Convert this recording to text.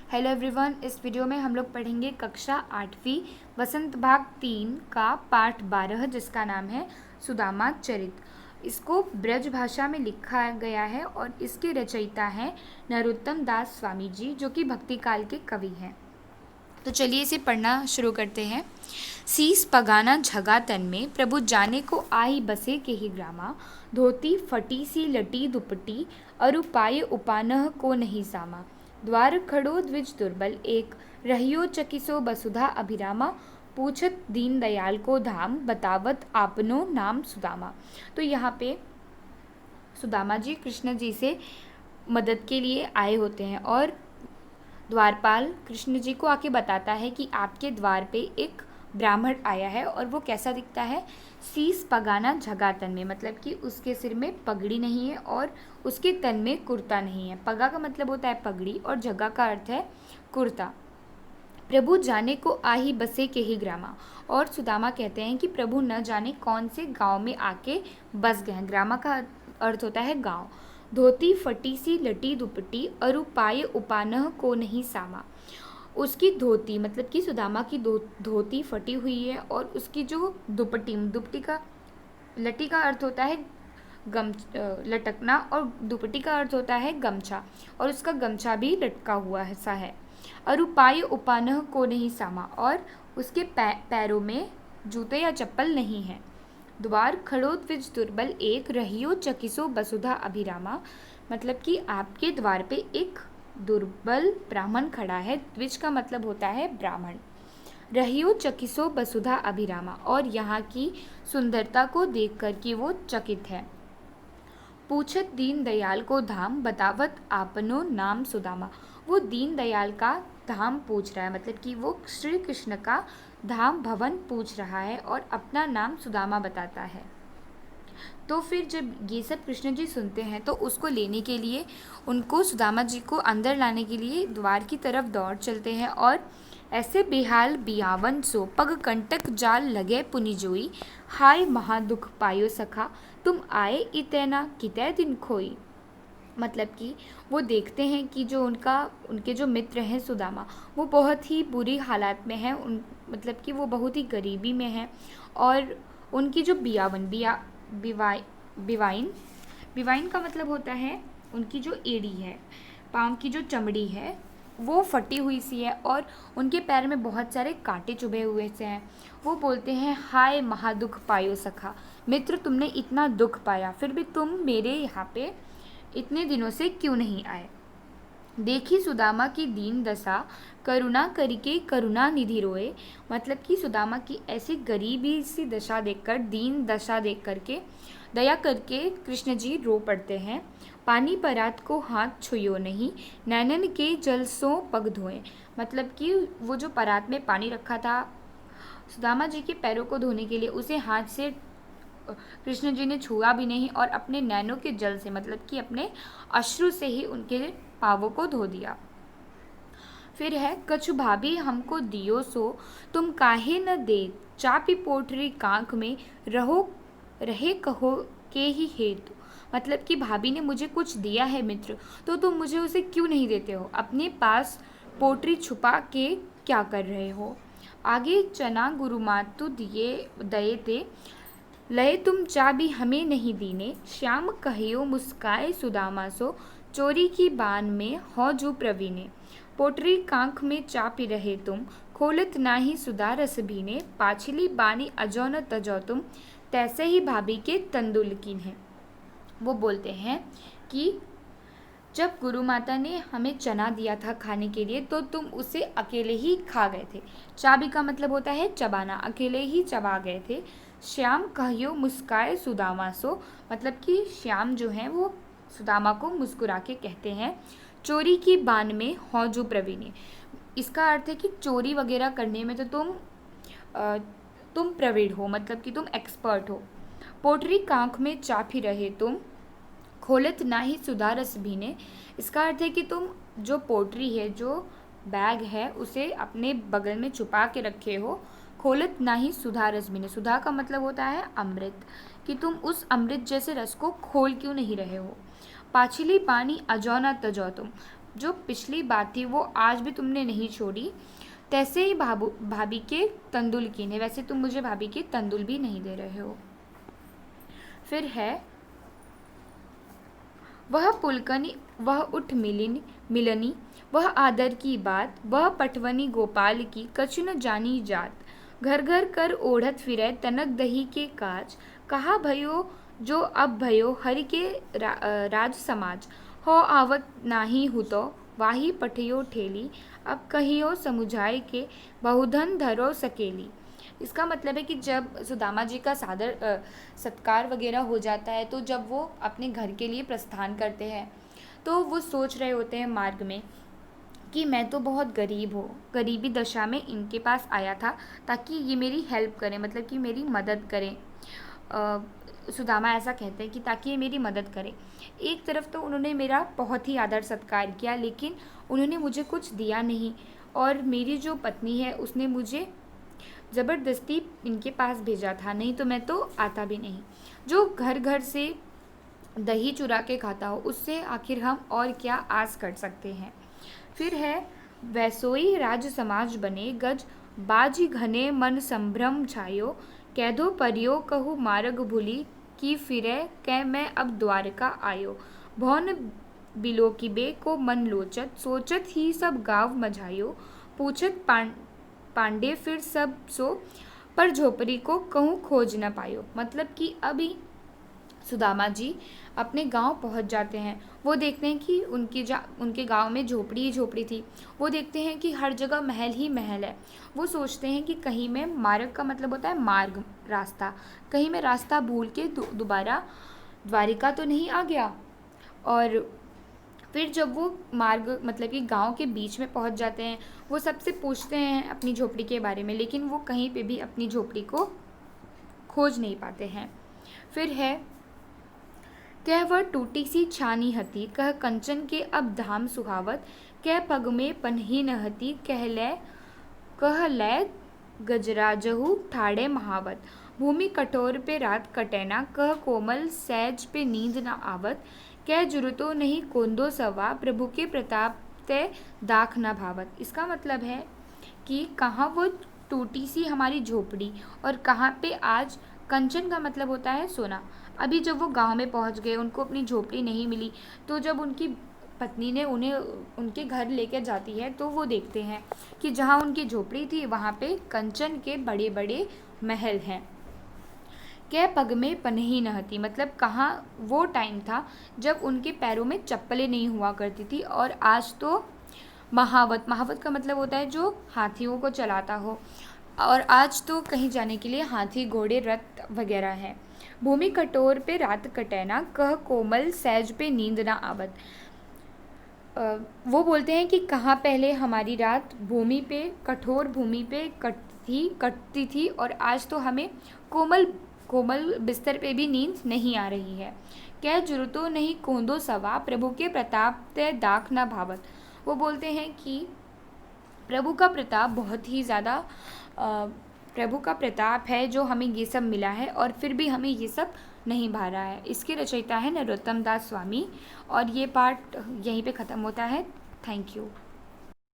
Hello everyone, इस video में हम लोग पढ़ेंगे कक्षा 8वीं वसंत भाग 3 का पाठ 12 जिसका नाम है सुदामा चरित। इसको ब्रज भाषा में लिखा गया है और इसके रचयिता हैं नरोत्तम दास स्वामी जी, जो कि भक्ति काल के कवि हैं। तो चलिए इसे पढ़ना शुरू करते हैं। सीस पगाना झगा तन में, प्रभु जाने को आई बसे के ही ग्रामा। धोती फटी सी लटी दुपटी, अरु पाए उपानह को नहीं सामा। द्वार खड़ो द्विज दुर्बल एक, रहियो चकिसो बसुधा अभिरामा। पूछत दीन दयाल को धाम, बतावत आपनो नाम सुदामा। तो यहाँ पे सुदामा जी कृष्ण जी से मदद के लिए आए होते हैं और द्वारपाल कृष्ण जी को आके बताता है कि आपके द्वार पे एक ब्राह्मण आया है और वो कैसा दिखता है, सीस पगाना झगा तन में, मतलब कि उसके सिर में पगड़ी नहीं है और उसके तन में कुर्ता नहीं है। पगा का मतलब होता है पगड़ी और झगा का अर्थ है कुर्ता। प्रभु जाने को आही बसे के ही ग्रामा, और सुदामा कहते हैं कि प्रभु न जाने कौन से गांव में आके बस गए हैं। ग्रामा का अर्थ होता है गांव। धोती फटी सी लटी दुपट्टी, अरु पाए उपानह को नहीं सामा। उसकी धोती मतलब कि सुदामा की धोती फटी हुई है और उसकी जो दुपट्टी का लटी का अर्थ होता है लटकना और दुपट्टी का अर्थ होता है गमछा, और उसका गमछा भी लटका हुआ सा है। अरुपाय उपानह को नहीं सामा, और उसके पैरों में जूते या चप्पल नहीं है। द्वार खड़ो द्विज दुर्बल एक, रहियो चकिसो बसुधा अभिरामा। मतलब कि आपके द्वार पे एक दुर्बल ब्राह्मण खड़ा है। द्विज का मतलब होता है ब्राह्मण। रहियो चकिसो बसुधा अभिरामा, और यहाँ की सुंदरता को देख कर कि वो चकित है। पूछत दीन दयाल को धाम, बतावत आपनो नाम सुदामा। वो दीन दयाल का धाम पूछ रहा है, मतलब कि वो श्री कृष्ण का धाम भवन पूछ रहा है और अपना नाम सुदामा बताता है। तो फिर जब ये सब कृष्ण जी सुनते हैं तो उसको लेने के लिए, उनको सुदामा जी को अंदर लाने के लिए द्वार की तरफ दौड़ चलते हैं। और ऐसे बेहाल बियावन सो, पग कंटक जाल लगे पुनि जोई। हाय महादुख पायो सखा, तुम आए इतना कितै दिन खोई। मतलब कि वो देखते हैं कि जो उनके जो मित्र हैं सुदामा, वो बहुत ही बुरी हालात में हैं। मतलब कि वो बहुत ही गरीबी में हैं और उनकी जो बिवाइन का मतलब होता है उनकी जो एड़ी है, पाँव की जो चमड़ी है वो फटी हुई सी है और उनके पैर में बहुत सारे कांटे चुभे हुए से हैं। वो बोलते हैं, हाय महादुख पायो सखा, मित्र तुमने इतना दुख पाया, फिर भी तुम मेरे यहाँ पे इतने दिनों से क्यों नहीं आए। देखी सुदामा की दीन दशा, करुणा करिके करुणा निधि रोए। मतलब कि सुदामा की ऐसी गरीबी सी दशा देखकर, दीन दशा देख करके दया करके कृष्ण जी रो पड़ते हैं। पानी परात को हाथ छुयो नहीं, नैनन के जल सो पग धोए। मतलब कि वो जो परात में पानी रखा था सुदामा जी के पैरों को धोने के लिए, उसे हाथ से कृष्ण जी ने छुआ भी नहीं और अपने नैनों के जल से, मतलब कि अपने अश्रु से ही उनके पावों को धो दिया। फिर है, कछु भाभी हमको दियो सो, तुम काहे न दे। चापी पोटरी कांख में, रहे कहो के ही हेतु। मतलब कि भाभी ने मुझे कुछ दिया है मित्र, तो तुम मुझे उसे क्यों नहीं देते हो। अपने पास पोटरी छुपा के क्या कर रहे हो। आगे चना गुरु मातु दिए दये ते, लय तुम चाबी हमें नहीं दीने। श्याम कहियो मुस्काए सुदामा सो, चोरी की बान में हो जो प्रवीणे। पोटरी कांख में चापी रहे तुम, खोलत नाही सुधा रस भीने। पाछली बानी अजो न तजो तुम, तैसे ही भाभी के तंदुलकीन है। वो बोलते हैं कि जब गुरु माता ने हमें चना दिया था खाने के लिए, तो तुम उसे अकेले ही खा गए थे। चाबी का मतलब होता है चबाना, अकेले ही चबा गए थे। श्याम कहियो मुस्काए सुदामा सो, मतलब कि श्याम जो हैं वो सुदामा को मुस्कुरा के कहते हैं। चोरी की बान में हौजू प्रवीणी, इसका अर्थ है कि चोरी वगैरह करने में तो तुम प्रवीण हो, मतलब कि तुम एक्सपर्ट हो। पोटरी कांख में चापी रहे तुम, खोलत ना ही सुधा रस भीने। इसका अर्थ है कि तुम जो पोटरी है, जो बैग है, उसे अपने बगल में छुपा के रखे हो। खोलत ना ही सुधा रस भीने, सुधा का मतलब होता है अमृत, कि तुम उस अमृत जैसे रस को खोल क्यों नहीं रहे हो। पाछली पानी अजौ ना तजौ तुम, जो पिछली बात थी वो आज भी तुमने नहीं छोड़ी, तैसे ही भाभी के तंदुल कीने, वैसे तुम मुझे भाभी के तंदुल भी नहीं दे रहे हो। फिर है वह पुलकनी, वह उठ मिलनी, वह आदर की बात, वह पटवनी गोपाल की कछु न जानी जात, घर घर कर ओढ़त फिरै तनक दही के काज, कहा भयो जो अब भयो हरि के राज समाज, हो आवत नाही हुतो वाही पठियो ठेली, अब कहियो समुझाए के बहुधन धरो सकेली। इसका मतलब है कि जब सुदामा जी का सत्कार वगैरह हो जाता है, तो जब वो अपने घर के लिए प्रस्थान करते हैं तो वो सोच रहे होते हैं मार्ग में कि मैं तो बहुत गरीब हूँ, गरीबी दशा में इनके पास आया था ताकि ये मेरी हेल्प करें, मतलब कि मेरी मदद करें। सुदामा ऐसा कहते हैं कि ताकि ये मेरी मदद करें। एक तरफ तो उन्होंने मेरा बहुत ही आदर सत्कार किया, लेकिन उन्होंने मुझे कुछ दिया नहीं, और मेरी जो पत्नी है उसने मुझे ज़बरदस्ती इनके पास भेजा था, नहीं तो मैं तो आता भी नहीं। जो घर घर से दही चुरा के खाता हो, उससे आखिर हम और क्या आस कर सकते हैं। फिर है वैसोई राज समाज बने गज, बाजी घने मन संभ्रम छायो, कैदो परियो कहु मार्ग भूली, की फिरे कै मैं अब द्वारका आयो, भौन बिलोकिबे को मन लोचत, सोचत ही सब गाँव मझायो, पूछत पांडे फिर सब सो, पर झोपड़ी को कहूँ खोज न पायो। मतलब कि अभी सुदामा जी अपने गांव पहुंच जाते हैं। वो देखते हैं कि उनके गांव में झोपड़ी ही झोपड़ी थी। वो देखते हैं कि हर जगह महल ही महल है। वो सोचते हैं कि कहीं मैं मार्ग का मतलब होता है मार्ग, रास्ता, कहीं मैं रास्ता भूल के दोबारा द्वारिका तो नहीं आ गया। और फिर जब वो मार्ग मतलब कि गांव के बीच में पहुंच जाते हैं, वो सबसे पूछते हैं अपनी झोपड़ी के बारे में, लेकिन वो कहीं पे भी अपनी झोपड़ी को खोज नहीं पाते हैं। फिर है कह वह टूटी सी छानी हती, कह कंचन के अब धाम सुहावत, कह पग में पन्ही न हती, कह लै गजराजहु ठाड़े महावत, भूमि कठोर पे रात कटैना, कह कोमल सैज पे नींद न आवत, कह जुरुतो नहीं कोंदो सवा, प्रभु के प्रताप ते दाख न भावत। इसका मतलब है कि कहाँ वो टूटी सी हमारी झोपड़ी और कहाँ पे आज, कंचन का मतलब होता है सोना। अभी जब वो गांव में पहुंच गए, उनको अपनी झोपड़ी नहीं मिली, तो जब उनकी पत्नी ने उन्हें उनके घर लेकर जाती है, तो वो देखते हैं कि जहाँ उनकी झोपड़ी थी वहाँ पे कंचन के बड़े बड़े महल हैं। क्या पग में पनही न हती, मतलब कहाँ वो टाइम था जब उनके पैरों में चप्पलें नहीं हुआ करती थी, और आज तो महावत का मतलब होता है जो हाथियों को चलाता हो, और आज तो कहीं जाने के लिए हाथी घोड़े रथ वगैरह हैं। भूमि कठोर पे रात कटैना, कह कोमल सैज पे नींद ना आवत। वो बोलते हैं कि कहाँ पहले हमारी रात भूमि पे, कठोर भूमि पे कटती थी, और आज तो हमें कोमल बिस्तर पे भी नींद नहीं आ रही है। क्या जुरुतो नहीं कोंदो सवा, प्रभु के प्रताप ते दाख ना भावत। वो बोलते हैं कि प्रभु का प्रताप बहुत ही ज़्यादा प्रभु का प्रताप है जो हमें ये सब मिला है, और फिर भी हमें ये सब नहीं भा रहा है। इसके रचयिता है नरोत्तम दास स्वामी, और ये पार्ट यहीं पे ख़त्म होता है। Thank you.